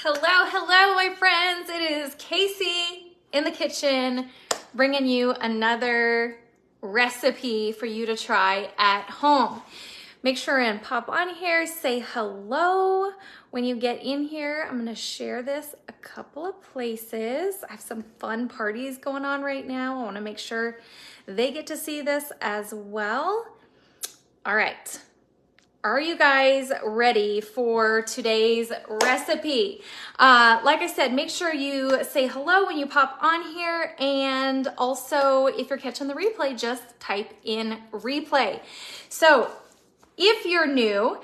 Hello, my friends. It is Casey in the kitchen bringing you another recipe for you to try at home. Make sure and pop on here, say hello when you get in here. I'm gonna share this a couple of places. I have some fun parties going on right now. I wanna make sure they get to see this as well. All right. Are you guys ready for today's recipe? Like I said, make sure you say hello when you pop on here, and also if you're catching the replay, just type in replay. So if you're new,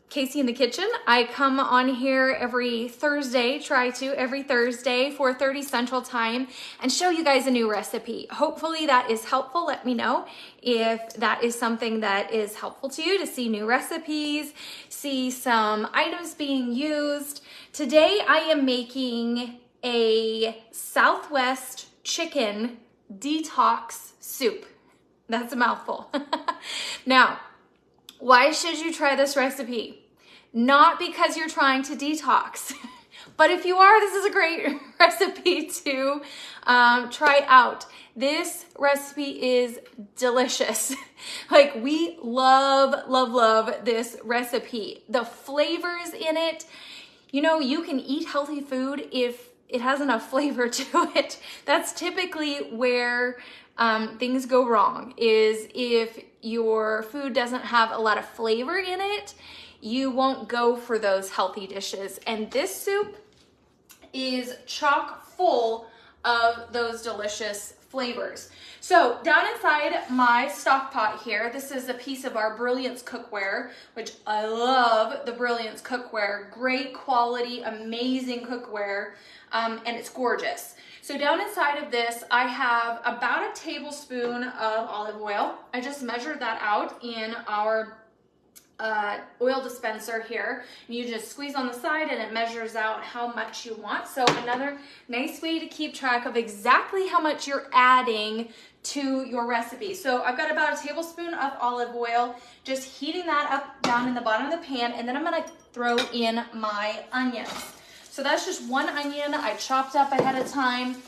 Casey in the kitchen, I come on here every Thursday, every Thursday, 4:30 Central Time, and show you guys a new recipe. Hopefully that is helpful. Let me know if that is something that is helpful to you, to see new recipes, see some items being used. Today I am making a Southwest chicken detox soup. That's a mouthful. Now, why should you try this recipe? Not because you're trying to detox, but if you are, this is a great recipe to try out. This recipe is delicious. Like, we love this recipe. The flavors in it, you know, you can eat healthy food if it has enough flavor to it. That's typically where things go wrong, is if your food doesn't have a lot of flavor in it, you won't go for those healthy dishes. And this soup is chock full of those delicious flavors. So down inside my stock pot here, this is a piece of our Brilliance cookware, which I love the Brilliance cookware. Great quality, amazing cookware, and it's gorgeous. So down inside of this, I have about a tablespoon of olive oil. I just measured that out in our oil dispenser here. You just squeeze on the side and it measures out how much you want. So another nice way to keep track of exactly how much you're adding to your recipe. So I've got about a tablespoon of olive oil, just heating that up down in the bottom of the pan, and then I'm gonna throw in my onions. So that's just one onion I chopped up ahead of time,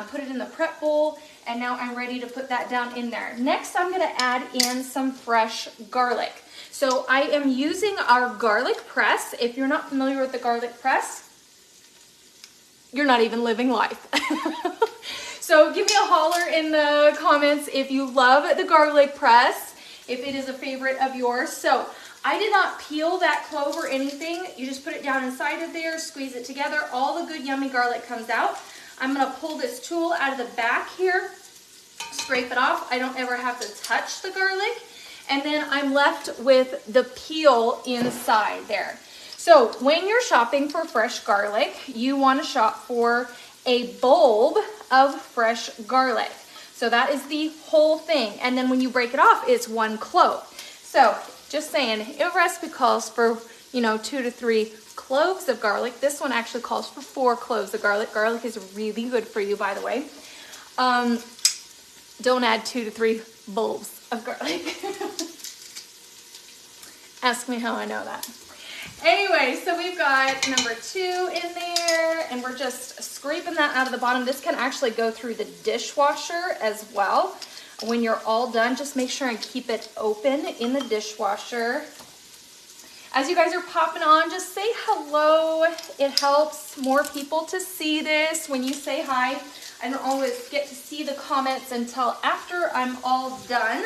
put it in the prep bowl, and now I'm ready to put that down in there. Next, I'm gonna add in some fresh garlic. So I am using our garlic press. If you're not familiar with the garlic press, you're not even living life. So give me a holler in the comments if you love the garlic press, if it is a favorite of yours. So I did not peel that clove or anything. You just put it down inside of there, squeeze it together. All the good yummy garlic comes out. I'm gonna pull this tool out of the back here, scrape it off. I don't ever have to touch the garlic. And then I'm left with the peel inside there. So when you're shopping for fresh garlic, you wanna shop for a bulb of fresh garlic. So that is the whole thing. And then when you break it off, it's one clove. So just saying, if a recipe calls for, 2 to 3 cloves of garlic, this one actually calls for 4 cloves of garlic. Garlic is really good for you, by the way. Don't add 2 to 3 bulbs of garlic. Ask me how I know that. Anyway, so we've got number 2 in there, and we're just scraping that out of the bottom. This can actually go through the dishwasher as well. When you're all done, just make sure and keep it open in the dishwasher. As you guys are popping on, just say hello. It helps more people to see this when you say hi. I don't always get to see the comments until after I'm all done.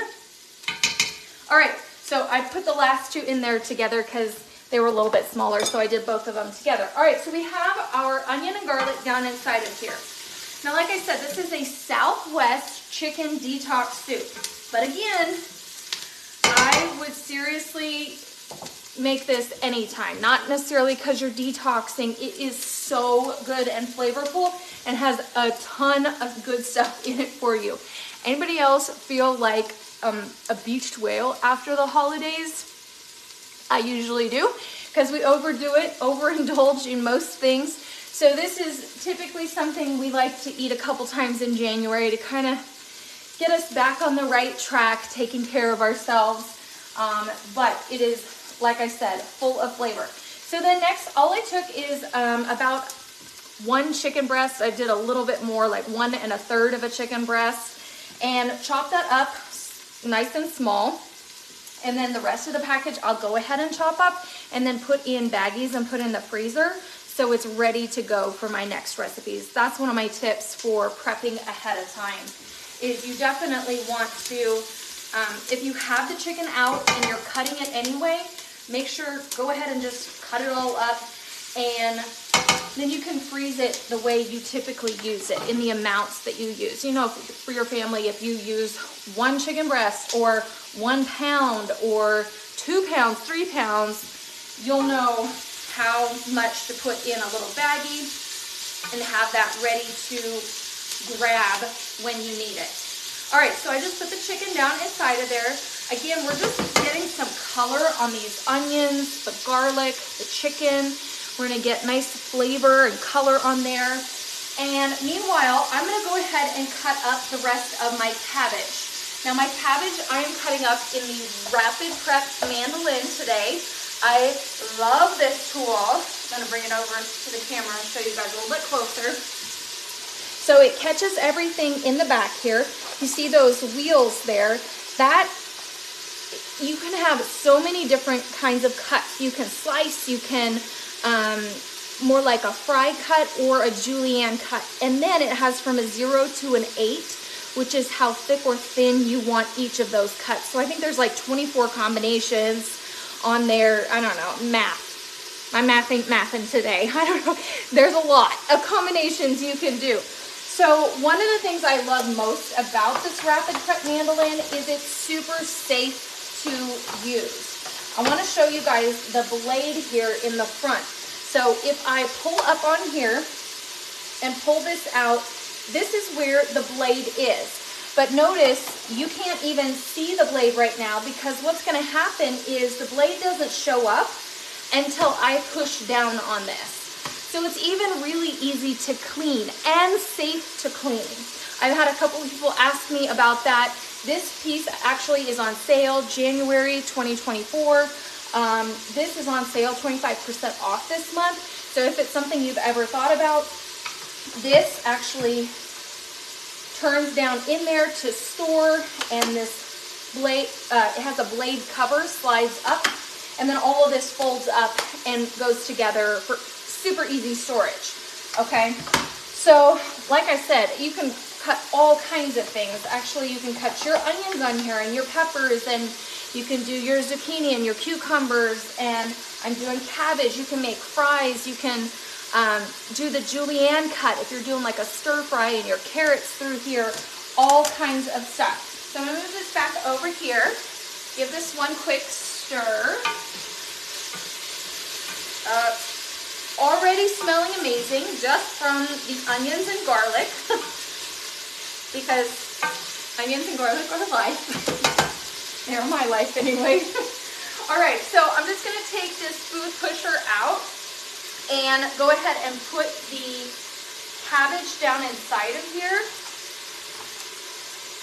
All right, so I put the last 2 in there together because they were a little bit smaller, so I did both of them together. All right, so we have our onion and garlic down inside of here. Now, like I said, this is a Southwest chicken detox soup. But again, I would seriously make this anytime. Not necessarily because you're detoxing. It is so good and flavorful and has a ton of good stuff in it for you. Anybody else feel like a beached whale after the holidays? I usually do, because we overdo it, overindulge in most things. So this is typically something we like to eat a couple times in January to kind of get us back on the right track, taking care of ourselves. But it is, like I said, full of flavor. So then next, all I took is about 1 chicken breast. I did a little bit more, like 1 1/3 of a chicken breast, and chopped that up nice and small. And then the rest of the package I'll go ahead and chop up and then put in baggies and put in the freezer so it's ready to go for my next recipes. That's one of my tips for prepping ahead of time, is you definitely want to, if you have the chicken out and you're cutting it anyway, make sure, go ahead and just cut it all up, and then you can freeze it the way you typically use it in the amounts that you use. You know, for your family, if you use 1 chicken breast or 1 pound or 2 pounds, 3 pounds, you'll know how much to put in a little baggie and have that ready to grab when you need it. All right, so I just put the chicken down inside of there. Again, we're just getting some color on these onions, the garlic, the chicken. We're gonna get nice flavor and color on there. And meanwhile, I'm gonna go ahead and cut up the rest of my cabbage. Now my cabbage, I'm cutting up in the Rapid Prep mandolin today. I love this tool. I'm gonna bring it over to the camera and show you guys a little bit closer. So it catches everything in the back here. You see those wheels there? That, you can have so many different kinds of cuts. You can slice, you can more like a fry cut or a julienne cut. And then it has from a 0 to an 8, which is how thick or thin you want each of those cuts. So I think there's like 24 combinations on there. I don't know, math. My math ain't mathin' today. I don't know. There's a lot of combinations you can do. So one of the things I love most about this Rapid Prep mandolin is it's super safe to use. I want to show you guys the blade here in the front. So if I pull up on here and pull this out, this is where the blade is. But notice you can't even see the blade right now, because what's going to happen is the blade doesn't show up until I push down on this. So it's even really easy to clean and safe to clean. I've had a couple of people ask me about that. This piece actually is on sale January 2024. This is on sale 25% off this month. So if it's something you've ever thought about, this actually turns down in there to store, and this blade, it has a blade cover, slides up, and then all of this folds up and goes together for super easy storage. Okay, so like I said, you can cut all kinds of things. Actually, you can cut your onions on here and your peppers, and you can do your zucchini and your cucumbers, and I'm doing cabbage. You can make fries. You can do the julienne cut if you're doing like a stir fry, and your carrots through here, all kinds of stuff. So I'm gonna move this back over here. Give this one quick stir. Already smelling amazing just from the onions and garlic, because onions and garlic are life. They're my life anyway. All right, so I'm just gonna take this food pusher out and go ahead and put the cabbage down inside of here.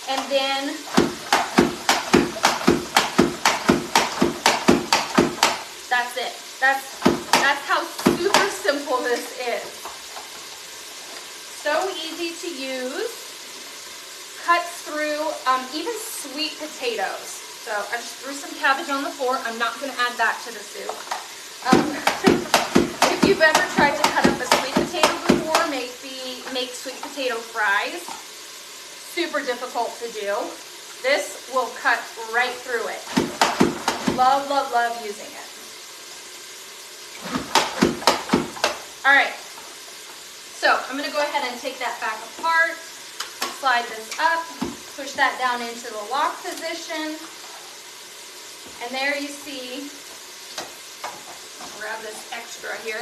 And then that's it. That's how super simple this is. So easy to use. Cuts through even sweet potatoes. So I just threw some cabbage on the floor. I'm not going to add that to the soup. If you've ever tried to cut up a sweet potato before, make sweet potato fries. Super difficult to do. This will cut right through it. Love, love, love using it. All right, so I'm gonna go ahead and take that back apart, slide this up, push that down into the lock position, and there you see, I'll grab this extra here,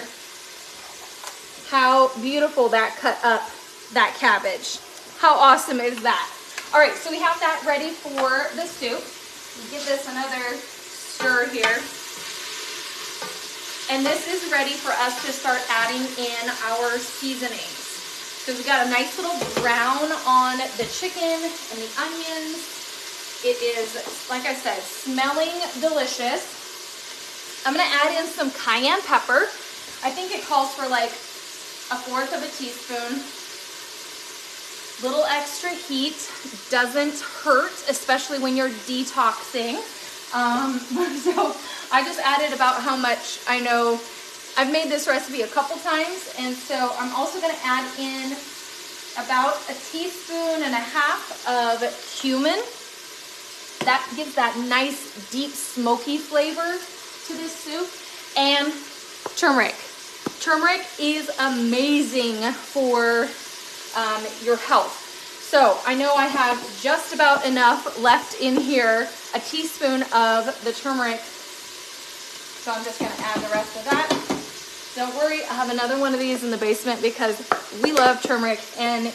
how beautiful that cut up that cabbage. How awesome is that? All right, so we have that ready for the soup. Give this another stir here. And this is ready for us to start adding in our seasonings. So we've got a nice little brown on the chicken and the onions. It is, like I said, smelling delicious. I'm gonna add in some cayenne pepper. I think it calls for like 1/4 of a teaspoon. Little extra heat doesn't hurt, especially when you're detoxing. So I just added about how much I know. I've made this recipe a couple times, and so I'm also gonna add in about 1.5 teaspoons of cumin. That gives that nice deep smoky flavor to this soup. And turmeric. Turmeric is amazing for your health. So I know I have just about enough left in here, 1 teaspoon of the turmeric. So I'm just gonna add the rest of that. Don't worry, I have another one of these in the basement because we love turmeric and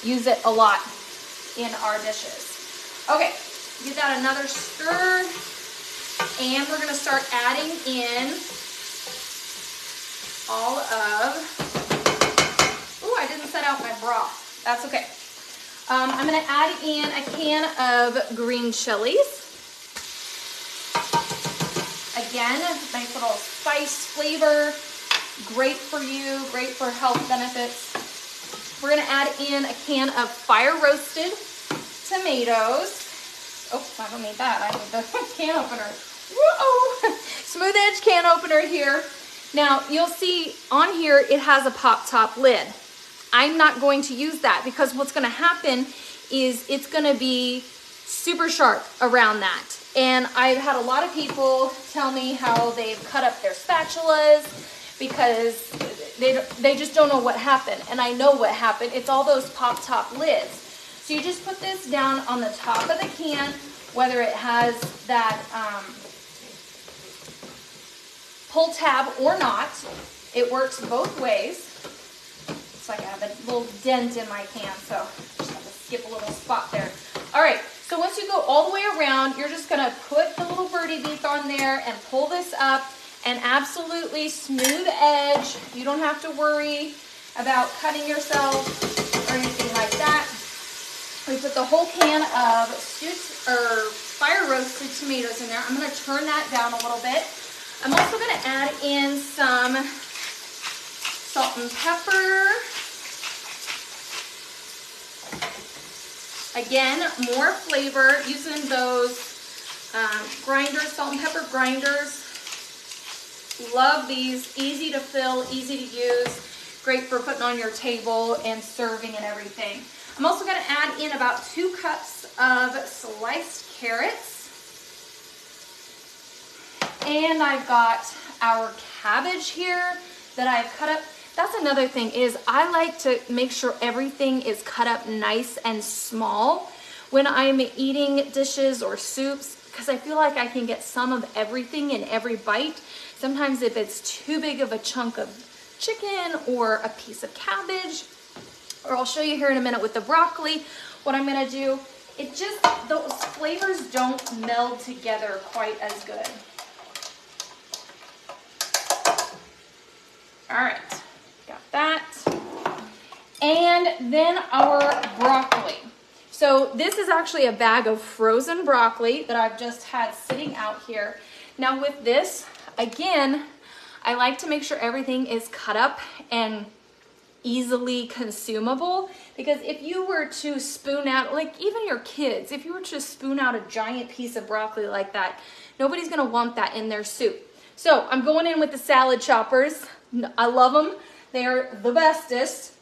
use it a lot in our dishes. Okay, give that another stir, and we're gonna start adding in all of, oh, I didn't set out my broth. That's okay. I'm gonna add in a can of green chilies. Again, nice little spice flavor, great for you, great for health benefits. We're gonna add in a can of fire roasted tomatoes. Oh, I don't need that, I need the can opener. Whoa! Smooth edge can opener here. Now, you'll see on here, it has a pop top lid. I'm not going to use that because what's gonna happen is it's gonna be super sharp around that. And I've had a lot of people tell me how they've cut up their spatulas because they just don't know what happened. And I know what happened. It's all those pop top lids. So you just put this down on the top of the can, whether it has that pull tab or not. It works both ways. It's like I have a little dent in my can, so I just have to skip a little spot there. All right, so once you go all the way around, you're just gonna put the little birdie beef on there and pull this up, and absolutely smooth edge. You don't have to worry about cutting yourself or anything like that. We put the whole can of fire roasted tomatoes in there. I'm gonna turn that down a little bit. I'm also gonna add in some salt and pepper. Again, more flavor using those grinders, salt and pepper grinders. Love these, easy to fill, easy to use, great for putting on your table and serving and everything. I'm also gonna add in about 2 cups of sliced carrots. And I've got our cabbage here that I've cut up. That's another thing is I like to make sure everything is cut up nice and small when I'm eating dishes or soups, because I feel like I can get some of everything in every bite. Sometimes if it's too big of a chunk of chicken or a piece of cabbage, or I'll show you here in a minute with the broccoli, what I'm gonna do, it just, those flavors don't meld together quite as good. All right. Got that. And then our broccoli. So this is actually a bag of frozen broccoli that I've just had sitting out here. Now with this, again, I like to make sure everything is cut up and easily consumable, because if you were to spoon out, like even your kids, if you were to spoon out a giant piece of broccoli like that, nobody's gonna want that in their soup. So I'm going in with the salad choppers. I love them. They're the bestest.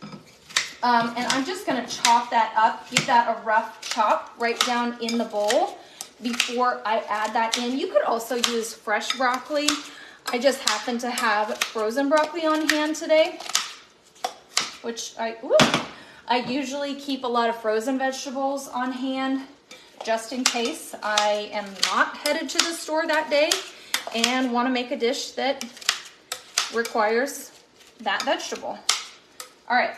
And I'm just gonna chop that up, give that a rough chop right down in the bowl before I add that in. You could also use fresh broccoli. I just happen to have frozen broccoli on hand today, which I usually keep a lot of frozen vegetables on hand just in case I am not headed to the store that day and want to make a dish that requires that vegetable. All right.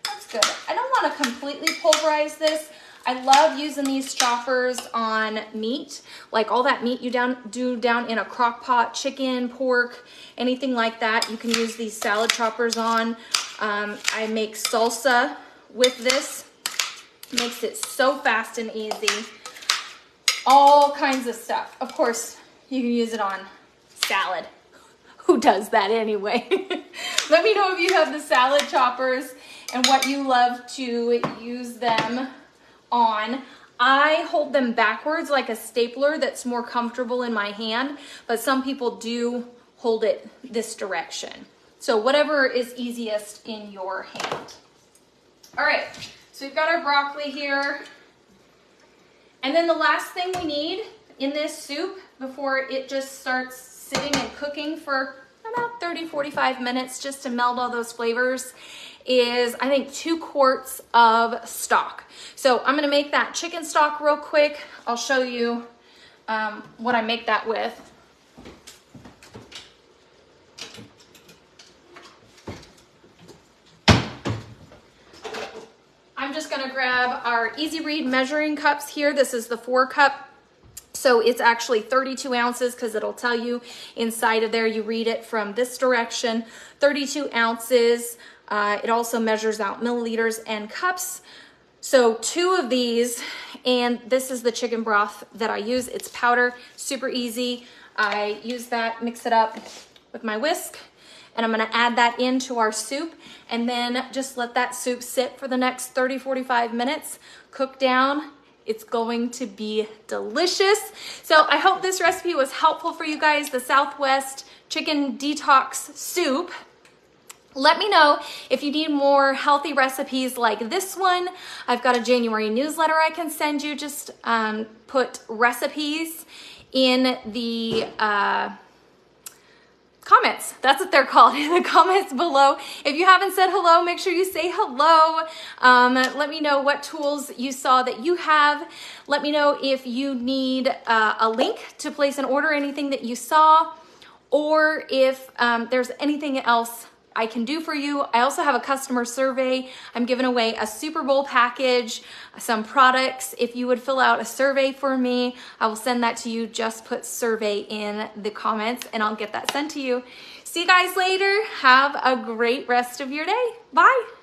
That's good. I don't want to completely pulverize this. I love using these choppers on meat, like all that meat you do down in a crock pot, chicken, pork, anything like that. You can use these salad choppers on. I make salsa with this. Makes it so fast and easy. all kinds of stuff. Of course, you can use it on salad. Who does that anyway? Let me know if you have the salad choppers and what you love to use them on. I hold them backwards like a stapler that's more comfortable in my hand, but some people do hold it this direction. So whatever is easiest in your hand. All right, so we've got our broccoli here. And then the last thing we need in this soup before it just starts sitting and cooking for about 30-45 minutes just to meld all those flavors is, I think, 2 quarts of stock. So I'm gonna make that chicken stock real quick. I'll show you what I make that with. I'm just gonna grab our Easy Read measuring cups here. This is the 4 cup. So it's actually 32 ounces because it'll tell you inside of there, you read it from this direction, 32 ounces. It also measures out milliliters and cups. So 2 of these, and this is the chicken broth that I use. It's powder, super easy. I use that, mix it up with my whisk, and I'm gonna add that into our soup and then just let that soup sit for the next 30-45 minutes, cook down. It's going to be delicious. So I hope this recipe was helpful for you guys, the Southwest Chicken Detox Soup. Let me know if you need more healthy recipes like this one. I've got a January newsletter I can send you. Just put recipes in the comments. That's what they're called, in the comments below. If you haven't said hello, make sure you say hello. Let me know what tools you saw that you have. Let me know if you need a link to place an order, anything that you saw, or if there's anything else I can do for you. I also have a customer survey. I'm giving away a Super Bowl package, some products. If you would fill out a survey for me, I will send that to you. Just put survey in the comments and I'll get that sent to you. See you guys later. Have a great rest of your day. Bye.